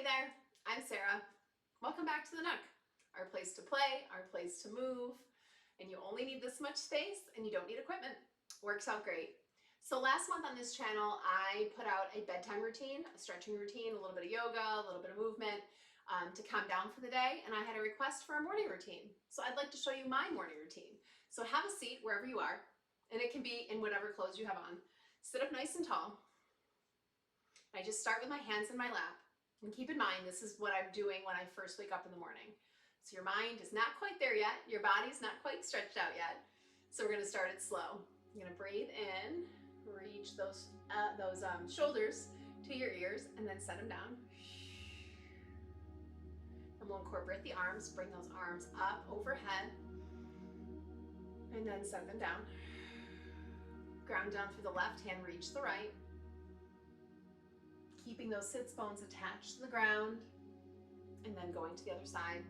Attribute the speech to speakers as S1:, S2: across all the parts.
S1: there, I'm Sarah. Welcome back to the Nook, our place to play, our place to move, and you only need this much space and you don't need equipment. Works out great. So last month on this channel, I put out a bedtime routine, a stretching routine, a little bit of yoga, a little bit of movement to calm down for the day, and I had a request for a morning routine. So I'd like to show you my morning routine. So have a seat wherever you are, and it can be in whatever clothes you have on. Sit up nice and tall. I just start with my hands in my lap. And keep in mind, this is what I'm doing when I first wake up in the morning. So your mind is not quite there yet. Your body's not quite stretched out yet. So we're going to start it slow. You're going to breathe in, reach those shoulders to your ears, and then set them down. And we'll incorporate the arms. Bring those arms up overhead, and then set them down. Ground down through the left hand, reach the right. Keeping those sits bones attached to the ground, and then going to the other side.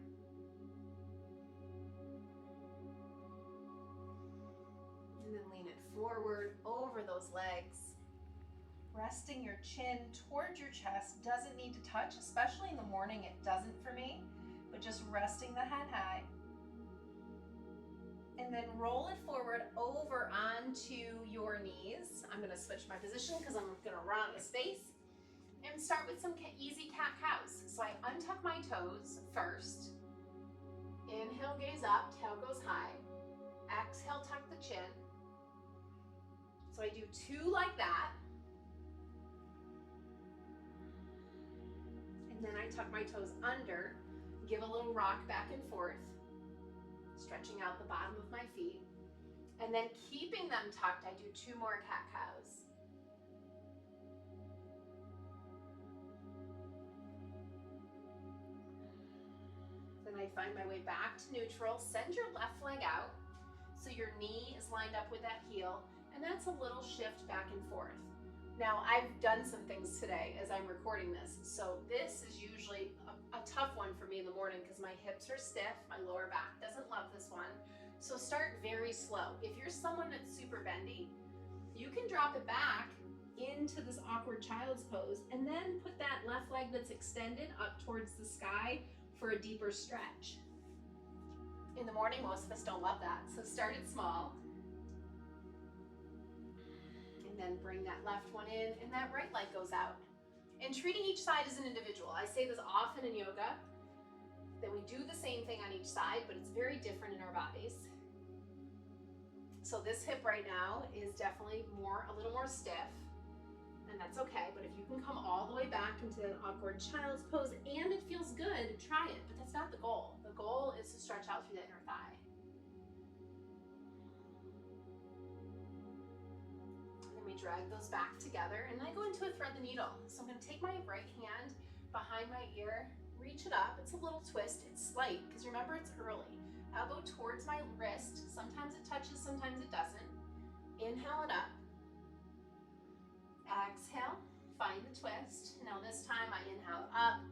S1: And then lean it forward over those legs. Resting your chin towards your chest. Doesn't need to touch, especially in the morning, it doesn't for me, but just resting the head high. And then roll it forward over onto your knees. I'm going to switch my position because I'm going to run out of space. And start with some easy cat-cows. So I untuck my toes first. Inhale, gaze up, tail goes high. Exhale, tuck the chin. So I do 2 like that. And then I tuck my toes under, give a little rock back and forth, stretching out the bottom of my feet. And then keeping them tucked, I do 2 more cat-cows. Then I find my way back to neutral. Send your left leg out so your knee is lined up with that heel, and that's a little shift back and forth. Now, I've done some things today as I'm recording this, so this is usually a tough one for me in the morning because my hips are stiff, my lower back doesn't love this one. So start very slow. If you're someone that's super bendy, you can drop it back into this awkward child's pose and then put that left leg that's extended up towards the sky for a deeper stretch. In the morning, most of us don't love that, so start it small. And then bring that left one in, and that right leg goes out. And treating each side as an individual. I say this often in yoga, that we do the same thing on each side, but it's very different in our bodies. So this hip right now is definitely a little more stiff, and that's okay, but if you can come all the way back into that awkward child's pose and it feels good, try it, but that's not the goal. The goal is to stretch out through the inner thigh. And then we drag those back together, and I go into a thread the needle. So I'm going to take my right hand behind my ear, reach it up. It's a little twist, it's slight, because remember it's early. Elbow towards my wrist. Sometimes it touches, sometimes it doesn't. Inhale it up. Exhale, find the twist. Now this time I inhale up,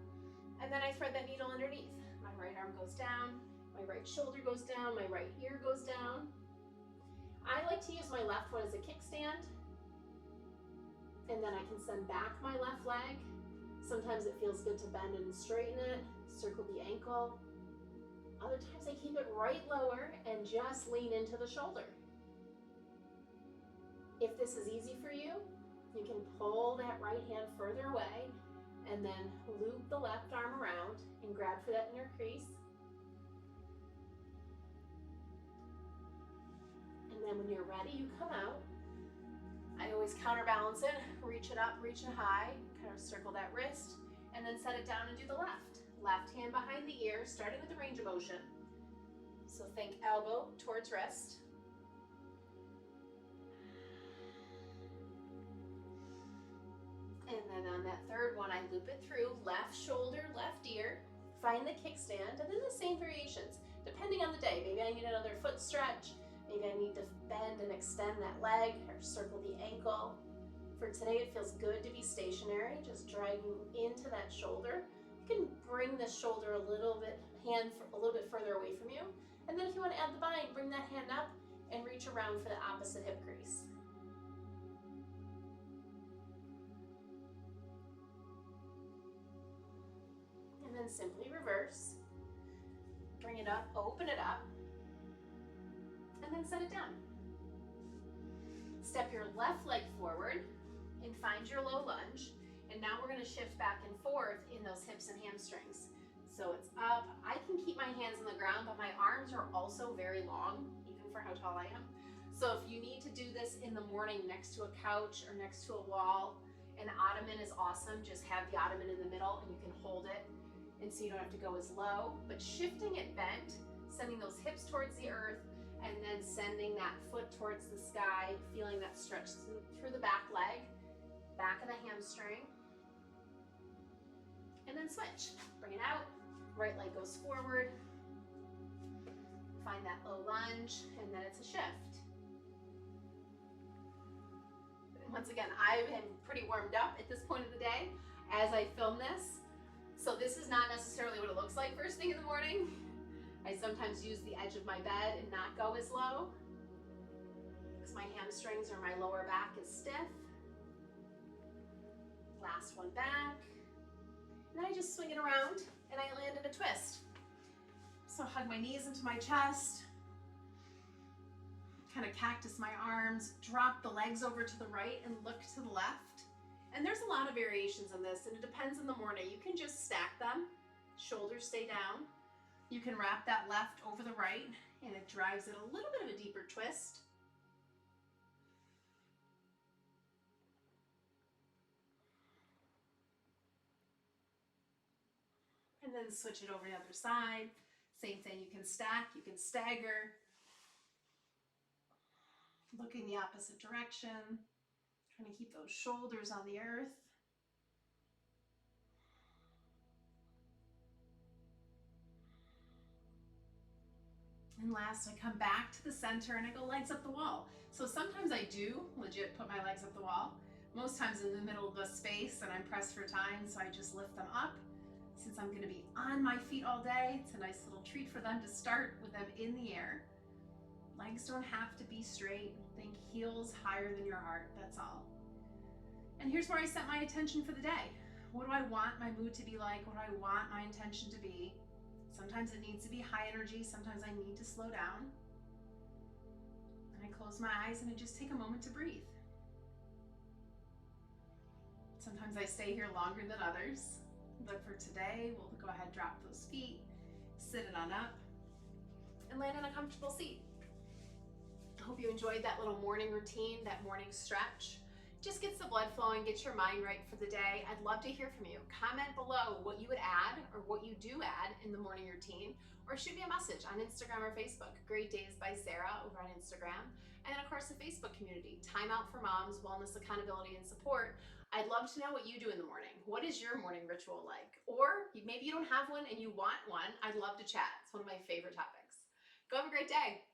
S1: and then I thread that needle underneath. My right arm goes down, my right shoulder goes down, my right ear goes down. I like to use my left one as a kickstand, and then I can send back my left leg. Sometimes it feels good to bend and straighten it, circle the ankle. Other times I keep it right lower and just lean into the shoulder. If this is easy for you, you can pull that right hand further away and then loop the left arm around and grab for that inner crease. And then when you're ready, you come out. I always counterbalance it, reach it up, reach it high, kind of circle that wrist, and then set it down and do the left. Left hand behind the ear, starting with the range of motion. So think elbow towards wrist. And then on that third one, I loop it through, left shoulder, left ear, find the kickstand, and then the same variations, depending on the day. Maybe I need another foot stretch, maybe I need to bend and extend that leg, or circle the ankle. For today, it feels good to be stationary, just dragging into that shoulder. You can bring the shoulder a little bit further away from you. And then if you want to add the bind, bring that hand up and reach around for the opposite hip crease. then simply reverse. Bring it up, open it up, and then set it down. Step your left leg forward and find your low lunge. And now we're gonna shift back and forth in those hips and hamstrings. So it's up, I can keep my hands on the ground, but my arms are also very long, even for how tall I am. So if you need to do this in the morning next to a couch or next to a wall, an ottoman is awesome. Just have the ottoman in the middle and you can hold it. And so you don't have to go as low, but shifting it bent, sending those hips towards the earth, and then sending that foot towards the sky, feeling that stretch through the back leg, back of the hamstring, and then switch. Bring it out, right leg goes forward, find that low lunge, and then it's a shift. Once again, I am pretty warmed up at this point of the day as I film this. So this is not necessarily what it looks like first thing in the morning. I sometimes use the edge of my bed and not go as low because my hamstrings or my lower back is stiff. Last one back. And then I just swing it around and I land in a twist. So hug my knees into my chest, kind of cactus my arms, drop the legs over to the right and look to the left. And there's a lot of variations on this, and it depends on the morning. You can just stack them, shoulders stay down. You can wrap that left over the right, and it drives it a little bit of a deeper twist. And then switch it over to the other side. Same thing, you can stack, you can stagger. Looking the opposite direction. Trying to keep those shoulders on the earth. And last, I come back to the center and I go legs up the wall. So sometimes I do legit put my legs up the wall. Most times in the middle of a space and I'm pressed for time, so I just lift them up. Since I'm gonna be on my feet all day, it's a nice little treat for them to start with them in the air. Legs don't have to be straight. Think heels higher than your heart, that's all. And here's where I set my attention for the day. What do I want my mood to be like? What do I want my intention to be? Sometimes it needs to be high energy. Sometimes I need to slow down. And I close my eyes and I just take a moment to breathe. Sometimes I stay here longer than others. But for today, we'll go ahead, drop those feet, sit it on up, and land in a comfortable seat. I hope you enjoyed that little morning routine, that morning stretch. Just gets the blood flowing, gets your mind right for the day. I'd love to hear from you. Comment below what you would add or what you do add in the morning routine, or shoot me a message on Instagram or Facebook. Great Days by Sarah over on Instagram. And then of course the Facebook community, Time Out for Moms, Wellness, Accountability, and Support. I'd love to know what you do in the morning. What is your morning ritual like? Or maybe you don't have one and you want one. I'd love to chat. It's one of my favorite topics. Go have a great day.